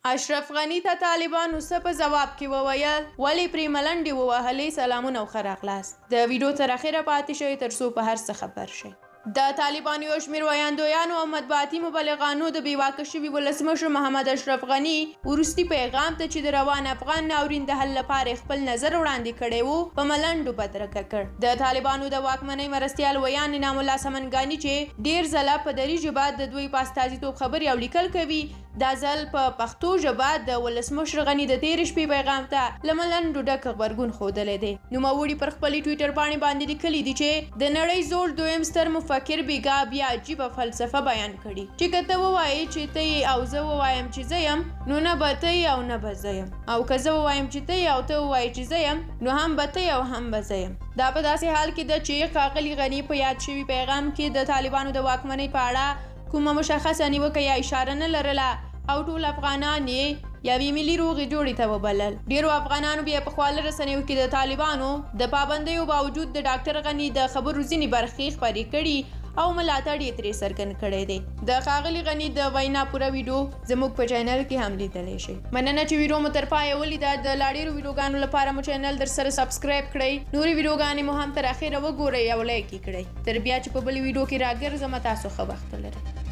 اشرف غني ته طالبانو څه په ځواب کې وویل ولې پرې ملنډې ووهلې سلامونه او ښه راغلاست د ویډیو تر اخره پاتې شئ ترڅو په هر څه خبر شئ د طالبانو یو شمېر ویاندویانو او مطبوعاتي مبلغانو د بېواکه شوي ولسمشر محمد اشرف غني وروستي پیغام ته چې د روان افغان ناورین د حل لپاره خپل نظر وړاندې کړی و په ملنډو بدرګه کړ د طالبانو د واکمنۍ مرستیال ویان انعام الله سمنګاني چې ډېر ځله په دري ژبه د دوی په استازیتوب خبرې او لیکل کوي دا ځل په پښتو ژبه د ولسمشر غني د تېرې شپې پیغام ته له ملنډو ډک غبرګون ښودلی دی نوموړي پر خپلې ټویټر پاڼې باندې لیکلي دي چې د نړۍ زوړ دویم ستر مفکر بیګا بیا عجیبه فلسفه بیان کړي چې که ته ووایې چې ته یې او زه ووایم چې زه یم نو نه به ته یې او نه به زه یم او که زه ووایم چې ته یې او ته ووایې چې زه یم نو هم به ته یې او هم به زه یم دا په داسې حال کې ده چې ښاغلي غني په یاد شوي پیغام کې د طالبانو د واکمنۍ په اړه کومه مشخصه نیوکه یا اشاره نه لرله او ټول افغانان یې یوې ملي روغې جوړې ته وبلل ډېرو افغانانو بیا په خواله رسنیو کې د طالبانو د پابندیو باوجود د ډاکټر غني د خبرو ځینې برخې خپرې کړي او ملاتړ یې ترې څرګند کړی دی د ښاغلي غني د وینا پوره ویډیو زموږ په چینل کې هم لیدلی شئ مننه چې ویډیو مو تر پایه ولیده د لا ډېرو ویډیوګانو لپاره مو چینل در سره سبسکرایب کړئ نورې ویډیوګانې مو هم تر اخره وګورئ او لایک یې کړئ تر بیا چې په بلې ویډیو کې راګرځم تاسو ښه وخت ولرئ